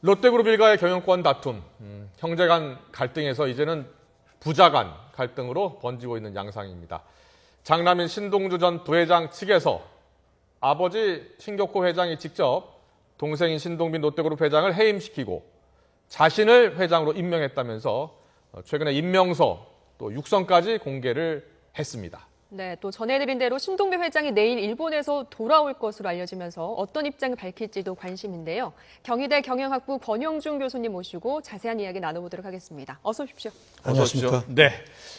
롯데그룹 일가의 경영권 다툼, 형제 간 갈등에서 이제는 부자 간 갈등으로 번지고 있는 양상입니다. 장남인 신동주 전 부회장 측에서 아버지 신격호 회장이 직접 동생인 신동빈 롯데그룹 회장을 해임시키고 자신을 회장으로 임명했다면서 최근에 임명서 또 육성까지 공개를 했습니다. 네, 또 전해드린 대로 신동빈 회장이 내일 일본에서 돌아올 것으로 알려지면서 어떤 입장을 밝힐지도 관심인데요. 경희대 경영학부 권영중 교수님 모시고 자세한 이야기 나눠보도록 하겠습니다. 어서 오십시오. 안녕하십니까. 네,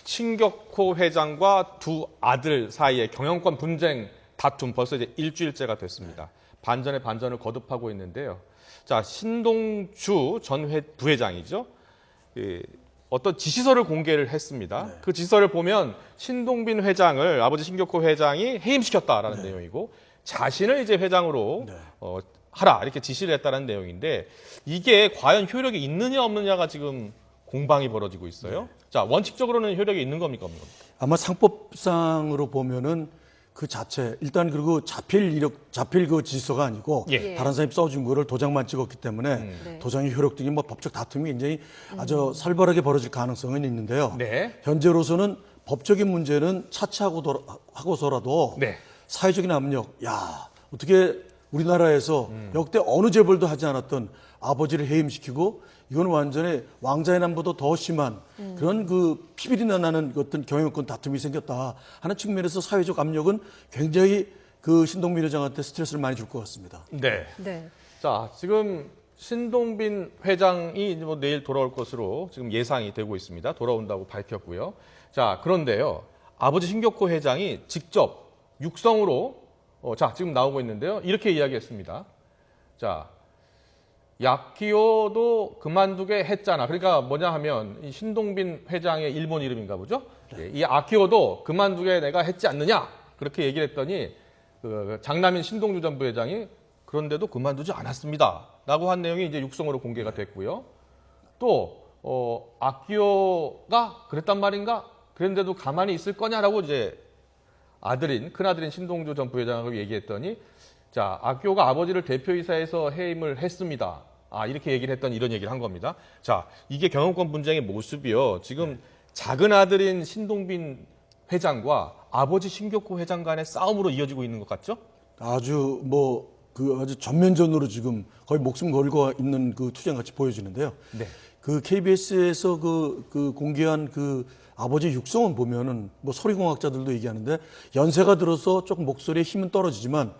신격호 회장과 두 아들 사이의 경영권 분쟁 다툼 벌써 이제 일주일째가 됐습니다. 반전에 반전을 거듭하고 있는데요. 자, 신동주 전 부회장이죠. 어떤 지시서를 공개를 했습니다. 네. 그 지시서를 보면 신동빈 회장을 아버지 신격호 회장이 해임시켰다라는 내용이고 자신을 이제 회장으로 하라 이렇게 지시를 했다는 내용인데 이게 과연 효력이 있느냐 없느냐가 지금 공방이 벌어지고 있어요. 자, 원칙적으로는 효력이 있는 겁니까 없는 겁니까? 아마 상법상으로 보면은 그 자체 일단 그리고 자필 그 지시서가 아니고 예. 다른 사람이 써준 거를 도장만 찍었기 때문에 네. 도장의 효력등이 뭐 법적 다툼이 굉장히 아주 살벌하게 벌어질 가능성은 있는데요. 네. 현재로서는 법적인 문제는 차치하고서라도 네. 사회적인 압력, 야 어떻게 우리나라에서 역대 어느 재벌도 하지 않았던 아버지를 해임시키고 이건 완전히 왕자의 남보다 더 심한 그런 그 피비리 나는 어떤 경영권 다툼이 생겼다 하는 측면에서 사회적 압력은 굉장히 그 신동빈 회장한테 스트레스를 많이 줄 것 같습니다. 네. 네. 자, 지금 신동빈 회장이 뭐 내일 돌아올 것으로 지금 예상이 되고 있습니다. 돌아온다고 밝혔고요. 자, 그런데요. 아버지 신격호 회장이 직접 육성으로 자, 지금 나오고 있는데요. 이렇게 이야기했습니다. 자, 야키오도 그만두게 했잖아. 그러니까 뭐냐 하면 이 신동빈 회장의 일본 이름인가 보죠. 예, 이 아키오도 그만두게 내가 했지 않느냐. 그렇게 얘기를 했더니 그 장남인 신동주 전 부회장이 그런데도 그만두지 않았습니다. 라고 한 내용이 이제 육성으로 공개가 됐고요. 또 아키오가 그랬단 말인가? 그런데도 가만히 있을 거냐라고 이제 큰아들인 신동주 전 부회장하고 얘기했더니 자, 아키오가 아버지를 대표이사에서 해임을 했습니다. 이렇게 얘기를 했더니 이런 얘기를 한 겁니다. 자, 이게 경영권 분쟁의 모습이요. 지금 작은 아들인 신동빈 회장과 아버지 신격호 회장 간의 싸움으로 이어지고 있는 것 같죠? 아주 아주 전면전으로 지금 거의 목숨 걸고 있는 그 투쟁 같이 보여지는데요. 네. 그 KBS에서 그 공개한 그 아버지 육성은 보면은 뭐 소리공학자들도 얘기하는데 연세가 들어서 조금 목소리에 힘은 떨어지지만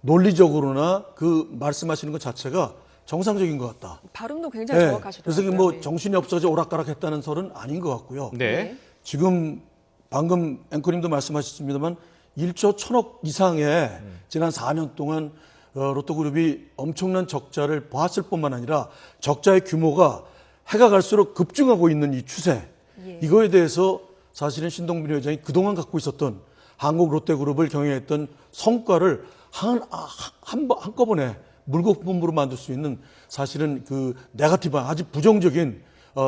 논리적으로나 그 말씀하시는 것 자체가 정상적인 것 같다. 발음도 굉장히 정확하시더라고요. 그래서 뭐 정신이 없어져 오락가락했다는 설은 아닌 것 같고요. 네. 지금 방금 앵커님도 말씀하셨습니다만 1조 1,000억 이상의 지난 4년 동안 롯데그룹이 엄청난 적자를 보았을 뿐만 아니라 적자의 규모가 해가 갈수록 급증하고 있는 이 추세, 이거에 대해서 사실은 신동빈 회장이 그동안 갖고 있었던 한국 롯데그룹을 경영했던 성과를 한꺼번에 물거품으로 만들 수 있는 사실은 그 네거티브한 아주 부정적인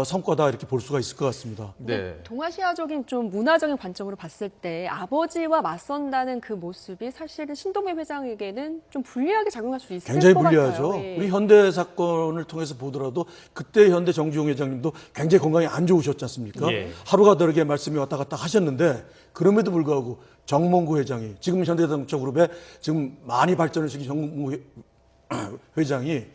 성과다 이렇게 볼 수가 있을 것 같습니다. 네. 동아시아적인 좀 문화적인 관점으로 봤을 때 아버지와 맞선다는 그 모습이 사실은 신동빈 회장에게는 좀 불리하게 작용할 수 있을 굉장히 것 같아요. 불리하죠. 예. 우리 현대 사건을 통해서 보더라도 그때 현대 정주영 회장님도 굉장히 건강이 안 좋으셨지 않습니까? 예. 하루가 다르게 말씀이 왔다 갔다 하셨는데 그럼에도 불구하고 정몽구 회장이 지금 현대자동차그룹에 지금 많이 발전을 시킨 정몽구 회장이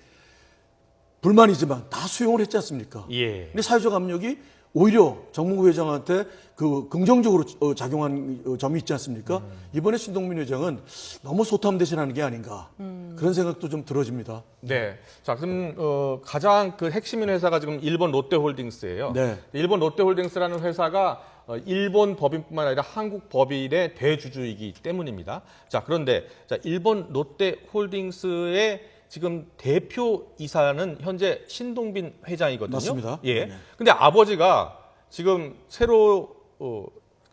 불만이지만 다 수용을 했지 않습니까? 예. 근데 사회적 압력이 오히려 정몽구 회장한테 그 긍정적으로 작용한 점이 있지 않습니까? 이번에 신동빈 회장은 너무 소탐대신하는 게 아닌가 그런 생각도 좀 들어집니다. 네. 자, 그럼 가장 그 핵심인 회사가 지금 일본 롯데홀딩스예요. 네. 일본 롯데홀딩스라는 회사가 일본 법인뿐만 아니라 한국 법인의 대주주이기 때문입니다. 자, 그런데 일본 롯데홀딩스의 지금 대표이사는 현재 신동빈 회장이거든요. 맞습니다. 예. 네. 근데 아버지가 지금 새로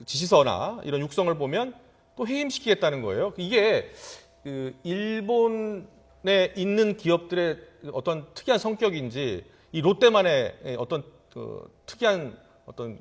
지시서나 이런 육성을 보면 또 해임시키겠다는 거예요. 이게 그 일본에 있는 기업들의 어떤 특이한 성격인지 이 롯데만의 어떤 그 특이한 어떤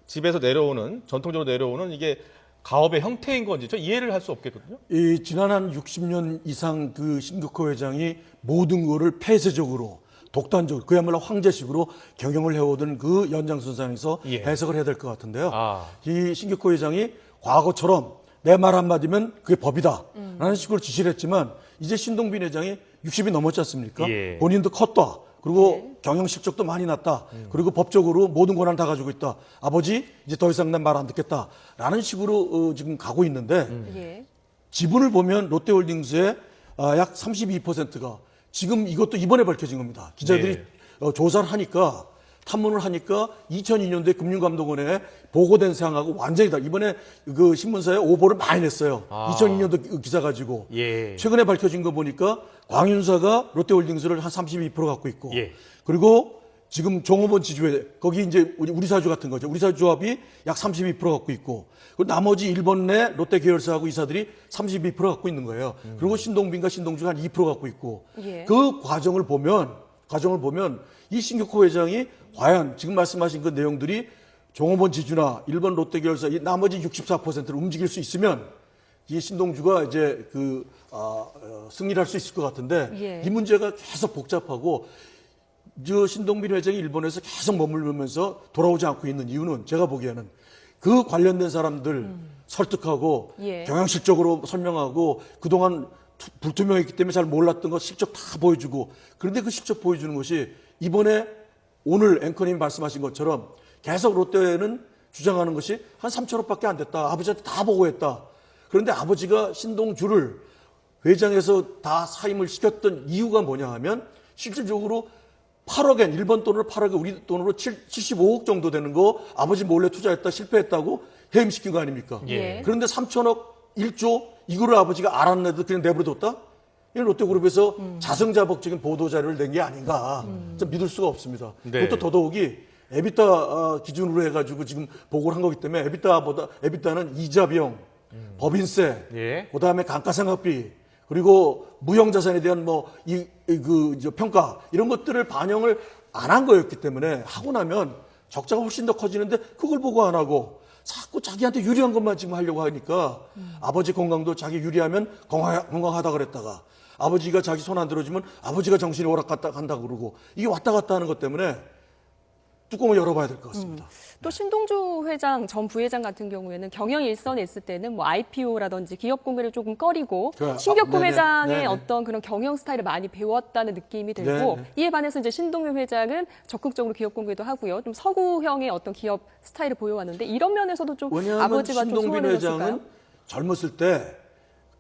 집에서 내려오는 전통적으로 내려오는 이게 가업의 형태인 건지 저 이해를 할 수 없겠거든요. 이 지난 한 60년 이상 그 신격호 회장이 모든 거를 폐쇄적으로 독단적으로 그야말로 황제식으로 경영을 해오던 그 연장선상에서 예. 해석을 해야 될 것 같은데요. 아. 이 신격호 회장이 과거처럼 내 말 한마디면 그게 법이다 라는 식으로 지시를 했지만 이제 신동빈 회장이 60이 넘었지 않습니까? 예. 본인도 컸다. 그리고 경영 실적도 많이 났다. 그리고 법적으로 모든 권한을 다 가지고 있다. 아버지 이제 더 이상 난 말 안 듣겠다. 라는 식으로 지금 가고 있는데 예. 지분을 보면 롯데홀딩스의 약 32%가 지금 이것도 이번에 밝혀진 겁니다. 기자들이 조사를 하니까 탐문을 하니까 2002년도에 금융감독원에 보고된 사항하고 완전히 다 이번에 그 신문사에 오보를 많이 냈어요. 2002년도 기사 가지고 예. 최근에 밝혀진 거 보니까 광윤사가 롯데홀딩스를 한 32% 갖고 있고 예. 그리고 지금 종업원 지주회 거기 이제 우리 사주 같은 거죠. 우리 사주 조합이 약 32% 갖고 있고 그리고 나머지 일본 내 롯데 계열사하고 이사들이 32% 갖고 있는 거예요. 그리고 신동빈과 신동주가 한 2% 갖고 있고 예. 그 과정을 보면 이 신격호 회장이 과연 지금 말씀하신 그 내용들이 종업원 지주나 일본 롯데 계열사 이 나머지 64%를 움직일 수 있으면 이 신동주가 이제 승리를 할 수 있을 것 같은데 예. 이 문제가 계속 복잡하고 저 신동빈 회장이 일본에서 계속 머물면서 돌아오지 않고 있는 이유는 제가 보기에는 그 관련된 사람들 설득하고 예. 경영실적으로 설명하고 그동안 불투명했기 때문에 잘 몰랐던 거 실적 다 보여주고 그런데 그 실적 보여주는 것이 이번에 오늘 앵커님이 말씀하신 것처럼 계속 롯데는 주장하는 것이 한 3천억밖에 안 됐다. 아버지한테 다 보고했다. 그런데 아버지가 신동주를 회장에서 다 사임을 시켰던 이유가 뭐냐 하면 실질적으로 8억엔 일본 돈으로 8억에 우리 돈으로 75억 정도 되는 거 아버지 몰래 투자했다 실패했다고 해임시킨 거 아닙니까? 예. 그런데 3천억 1조 이거를 아버지가 알았는데도 그냥 내버려뒀다? 이건 롯데그룹에서 자승자복적인 보도자료를 낸 게 아닌가 좀 믿을 수가 없습니다. 네. 그것도 더더욱이 에비타 기준으로 해가지고 지금 보고를 한 거기 때문에 에비타는 이자 비용, 법인세, 예. 그다음에 감가상각비 그리고 무형자산에 대한 평가 이런 것들을 반영을 안 한 거였기 때문에 하고 나면 적자가 훨씬 더 커지는데 그걸 보고 안 하고 자꾸 자기한테 유리한 것만 지금 하려고 하니까 아버지 건강도 자기 유리하면 건강하다 그랬다가 아버지가 자기 손 안 들어주면 아버지가 정신이 오락간다 그러고 이게 왔다 갔다 하는 것 때문에 뚜껑을 열어봐야 될 것 같습니다. 또 신동주 회장, 전 부회장 같은 경우에는 경영 일선에 있을 때는 뭐 IPO라든지 기업 공개를 조금 꺼리고 신격호 네네. 회장의 네네. 어떤 그런 경영 스타일을 많이 배웠다는 느낌이 들고 네네. 이에 반해서 이제 신동빈 회장은 적극적으로 기업 공개도 하고요. 좀 서구형의 어떤 기업 스타일을 보여왔는데 이런 면에서도 좀 왜냐하면 아버지와 좀 신동빈 소원해졌을까요? 회장은 젊었을 때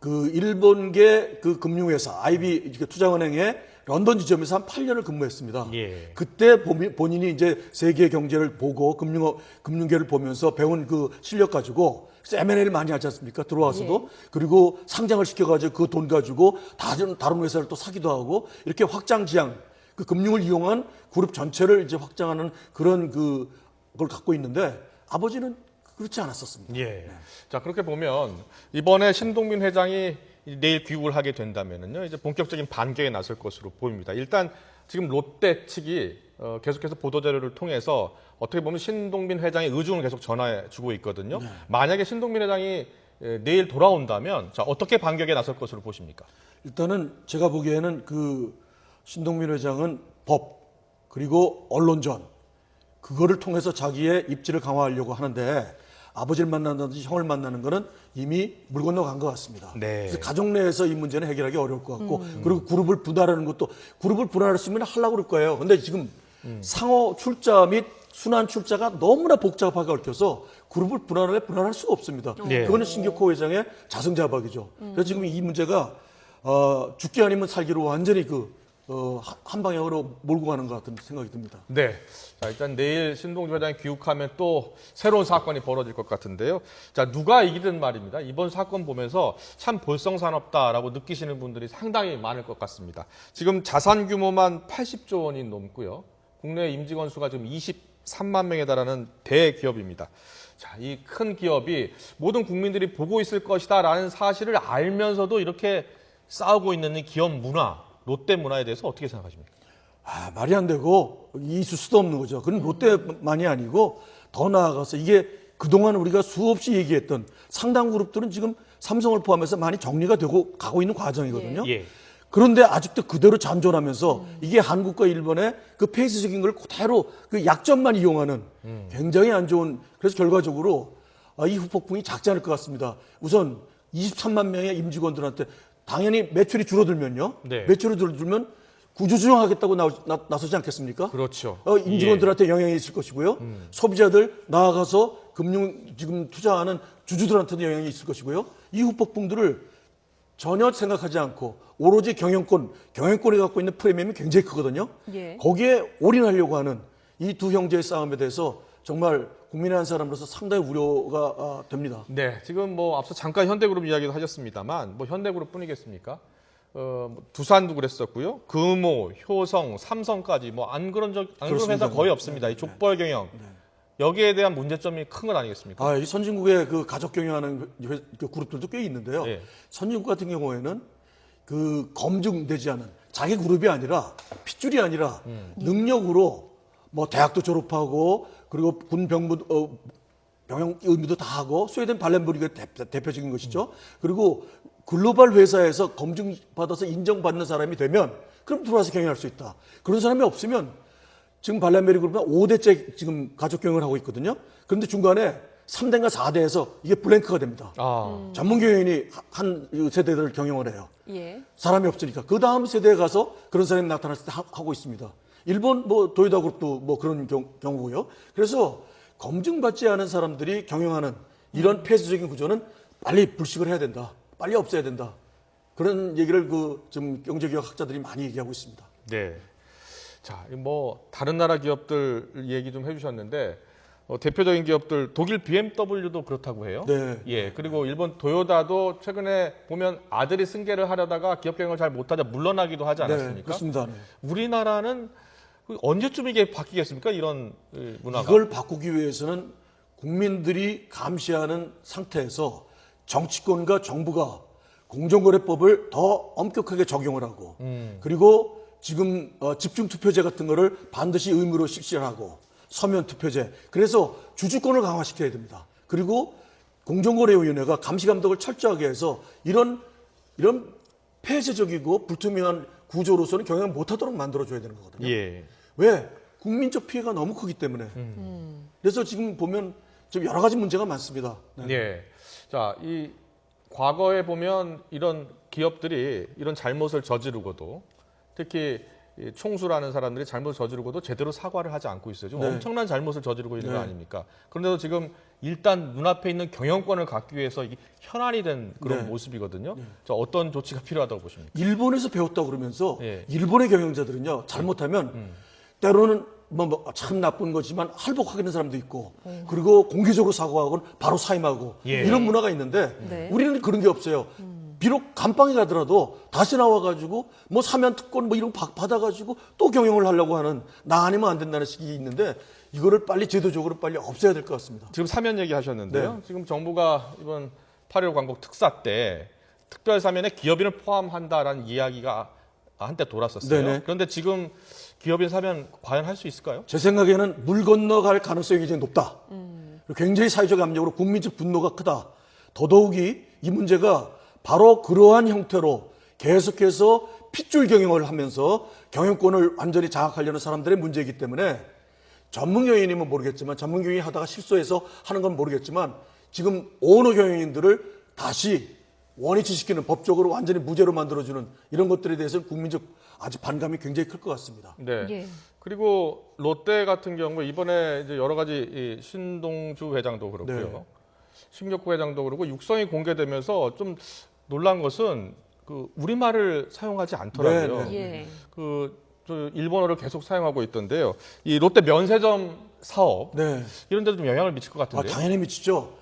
그 일본계 그 금융회사 IB 투자은행에 런던 지점에서 한 8년을 근무했습니다. 예. 그때 본인이 이제 세계 경제를 보고 금융계를 보면서 배운 그 실력 가지고 M&A를 많이 하지 않습니까? 들어와서도. 그리고 상장을 시켜가지고 그 돈 가지고 다른 회사를 또 사기도 하고 이렇게 확장 지향, 그 금융을 이용한 그룹 전체를 이제 확장하는 그런 그걸 갖고 있는데 아버지는 그렇지 않았었습니다. 예. 자, 그렇게 보면 이번에 신동빈 회장이 내일 귀국을 하게 된다면은요, 이제 본격적인 반격에 나설 것으로 보입니다. 일단 지금 롯데 측이 계속해서 보도자료를 통해서 어떻게 보면 신동빈 회장의 의중을 계속 전해 주고 있거든요. 네. 만약에 신동빈 회장이 내일 돌아온다면 자, 어떻게 반격에 나설 것으로 보십니까? 일단은 제가 보기에는 그 신동빈 회장은 법 그리고 언론전 그거를 통해서 자기의 입지를 강화하려고 하는데 아버지를 만난다든지 형을 만나는 거는 이미 물 건너간 것 같습니다. 네. 그래서 가족 내에서 이 문제는 해결하기 어려울 것 같고 그리고 그룹을 분할하는 것도 그룹을 분할했으면 하려고 그럴 거예요. 근데 지금 상호 출자 및 순환 출자가 너무나 복잡하게 얽혀서 그룹을 분할할 수가 없습니다. 네. 그거는 신격호 회장의 자승자박이죠. 그래서 지금 이 문제가 죽기 아니면 살기로 완전히 한 방향으로 몰고 가는 것 같은 생각이 듭니다. 네. 자, 일단 내일 신동주 회장이 귀국하면 또 새로운 사건이 벌어질 것 같은데요. 자, 누가 이기든 말입니다. 이번 사건 보면서 참 볼썽사납다라고 느끼시는 분들이 상당히 많을 것 같습니다. 지금 자산 규모만 80조 원이 넘고요. 국내 임직원 수가 지금 23만 명에 달하는 대기업입니다. 자, 이 큰 기업이 모든 국민들이 보고 있을 것이다라는 사실을 알면서도 이렇게 싸우고 있는 이 기업 문화, 롯데 문화에 대해서 어떻게 생각하십니까? 말이 안 되고 있을 수도 없는 거죠. 그건 롯데만이 아니고 더 나아가서 이게 그동안 우리가 수없이 얘기했던 상당 그룹들은 지금 삼성을 포함해서 많이 정리가 되고 가고 있는 과정이거든요. 예. 그런데 아직도 그대로 잔존하면서 이게 한국과 일본의 그 폐쇄적인 걸 그대로 그 약점만 이용하는 굉장히 안 좋은, 그래서 결과적으로 이 후폭풍이 작지 않을 것 같습니다. 우선 23만 명의 임직원들한테 당연히 매출이 줄어들면요. 네. 매출이 줄어들면 구조조정하겠다고 나서지 않겠습니까? 그렇죠. 임직원들한테 영향이 있을 것이고요. 소비자들 나아가서 금융 지금 투자하는 주주들한테도 영향이 있을 것이고요. 이 후폭풍들을 전혀 생각하지 않고 오로지 경영권이 갖고 있는 프리미엄이 굉장히 크거든요. 예. 거기에 올인하려고 하는 이 두 형제의 싸움에 대해서 정말 국민의 한 사람으로서 상당히 우려가 됩니다. 네, 지금 뭐 앞서 잠깐 현대그룹 이야기도 하셨습니다만 뭐 현대그룹뿐이겠습니까? 뭐 두산도 그랬었고요. 금호, 효성, 삼성까지 뭐 안 그런 회사 그렇습니다. 거의 없습니다. 이 족벌 경영 여기에 대한 문제점이 큰 건 아니겠습니까? 이 선진국의 그 가족 경영하는 그 그룹들도 꽤 있는데요. 예. 선진국 같은 경우에는 그 검증되지 않은 자기 그룹이 아니라 핏줄이 아니라 능력으로 뭐 대학도 졸업하고 그리고 군 병무 병영 의무도 다 하고 스웨덴 발렌보리가 대표적인 것이죠. 그리고 글로벌 회사에서 검증받아서 인정받는 사람이 되면 그럼 들어와서 경영할 수 있다. 그런 사람이 없으면 지금 발렌베리 그룹은 5대째 지금 가족 경영을 하고 있거든요. 그런데 중간에 3대인가 4대에서 이게 블랭크가 됩니다. 전문 경영인이 한 세대들을 경영을 해요. 예. 사람이 없으니까. 그 다음 세대에 가서 그런 사람이 나타났을 때 하고 있습니다. 일본 뭐 도요타 그룹도 뭐 그런 경우고요. 그래서 검증받지 않은 사람들이 경영하는 이런 폐쇄적인 구조는 빨리 불식을 해야 된다. 빨리 없애야 된다. 그런 얘기를 좀 경제기업 학자들이 많이 얘기하고 있습니다. 네. 자, 뭐 다른 나라 기업들 얘기 좀 해주셨는데 대표적인 기업들 독일 BMW도 그렇다고 해요. 네. 예. 그리고 일본 도요타도 최근에 보면 아들이 승계를 하려다가 기업 경영을 잘 못하자 물러나기도 하지 않았습니까? 네, 그렇습니다. 네. 우리나라는 언제쯤 이게 바뀌겠습니까? 이런 문화가. 이걸 바꾸기 위해서는 국민들이 감시하는 상태에서 정치권과 정부가 공정거래법을 더 엄격하게 적용을 하고 그리고 지금 집중투표제 같은 거를 반드시 의무로 실시하고 서면투표제, 그래서 주주권을 강화시켜야 됩니다. 그리고 공정거래위원회가 감시감독을 철저하게 해서 이런 폐쇄적이고 불투명한 구조로서는 경영 못하도록 만들어줘야 되는 거거든요. 예. 왜? 국민적 피해가 너무 크기 때문에. 그래서 지금 보면 좀 여러 가지 문제가 많습니다. 네. 예. 자, 이 과거에 보면 이런 기업들이 이런 잘못을 저지르고도 특히 이 총수라는 사람들이 잘못을 저지르고도 제대로 사과를 하지 않고 있어요. 지금 네. 엄청난 잘못을 저지르고 있는 거 네. 아닙니까? 그런데도 지금 일단 눈앞에 있는 경영권을 갖기 위해서 이게 현안이 된 그런 네. 모습이거든요. 자, 어떤 조치가 필요하다고 보십니까? 일본에서 배웠다고 그러면서 예. 일본의 경영자들은요 잘못하면 때로는 참 나쁜 거지만 할복하는 사람도 있고 그리고 공개적으로 사과하고 바로 사임하고 예. 이런 문화가 있는데 네. 우리는 그런 게 없어요. 비록 감방에 가더라도 다시 나와가지고 뭐 사면 특권 뭐 이런 거 받아가지고 또 경영을 하려고 하는 나 아니면 안 된다는 식이 있는데 이거를 빨리 제도적으로 빨리 없애야 될 것 같습니다. 지금 사면 얘기하셨는데요. 네. 지금 정부가 이번 8.15 광복 특사 때 특별 사면에 기업인을 포함한다라는 이야기가 한때 돌았었어요. 네네. 그런데 지금 기업인 사면 과연 할 수 있을까요? 제 생각에는 물 건너갈 가능성이 굉장히 높다. 그리고 굉장히 사회적 압력으로 국민적 분노가 크다. 더더욱이 이 문제가 바로 그러한 형태로 계속해서 핏줄 경영을 하면서 경영권을 완전히 장악하려는 사람들의 문제이기 때문에 전문 경영인이면 모르겠지만 전문 경영이 하다가 실수해서 하는 건 모르겠지만 지금 오너 경영인들을 다시 원위치시키는 법적으로 완전히 무죄로 만들어주는 이런 것들에 대해서는 국민적 아주 반감이 굉장히 클 것 같습니다. 네. 예. 그리고 롯데 같은 경우 이번에 이제 여러 가지 이 신동주 회장도 그렇고요. 네. 신격구 회장도 그렇고 육성이 공개되면서 좀 놀란 것은 그 우리말을 사용하지 않더라고요. 네, 네. 예. 저 일본어를 계속 사용하고 있던데요. 이 롯데 면세점 사업 네. 이런 데도 좀 영향을 미칠 것 같은데요. 당연히 미치죠.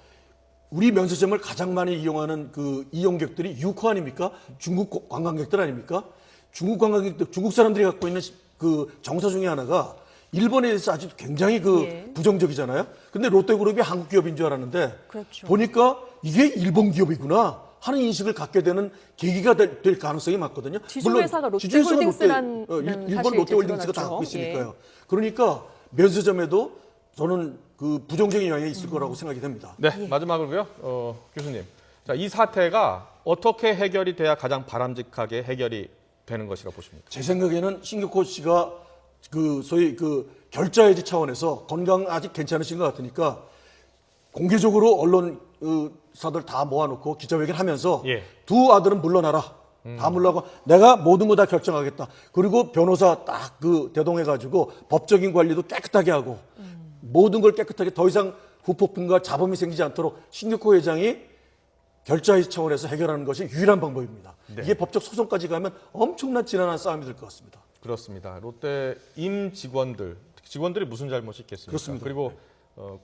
우리 면세점을 가장 많이 이용하는 그 이용객들이 유코 아닙니까? 중국 관광객들 아닙니까? 중국 관광객들, 중국 사람들이 갖고 있는 그 정서 중에 하나가 일본에 대해서 아주 굉장히 예. 부정적이잖아요. 근데 롯데그룹이 한국 기업인 줄 알았는데 그렇죠. 보니까 이게 일본 기업이구나 하는 인식을 갖게 되는 계기가 될 가능성이 많거든요. 지주회사가 지주회사가 롯데홀딩스라는 일본 사실이 이제 롯데홀딩스가 다 드러났죠. 갖고 있으니까요. 그러니까 면세점에도 저는 그 부정적인 영향이 있을 거라고 생각이 됩니다. 네, 마지막으로요, 교수님. 자, 이 사태가 어떻게 해결이 돼야 가장 바람직하게 해결이 되는 것이라고 보십니까? 제 생각에는 신격호 씨가 그 소위 그 결자해지 차원에서 건강 아직 괜찮으신 것 같으니까 공개적으로 언론사들 다 모아놓고 기자회견 하면서 예. 두 아들은 물러나라. 다 물러나고 내가 모든 거 다 결정하겠다. 그리고 변호사 딱 그 대동해가지고 법적인 관리도 깨끗하게 하고 모든 걸 깨끗하게 더 이상 후폭풍과 잡음이 생기지 않도록 신격호 회장이 결자해지 차원에서 해결하는 것이 유일한 방법입니다. 네. 이게 법적 소송까지 가면 엄청난 지난한 싸움이 될 것 같습니다. 그렇습니다. 롯데 직원들이 무슨 잘못이 있겠습니까? 그렇습니다. 그리고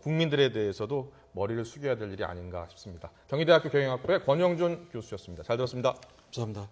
국민들에 대해서도 머리를 숙여야 될 일이 아닌가 싶습니다. 경희대학교 경영학부의 권영준 교수였습니다. 잘 들었습니다. 감사합니다.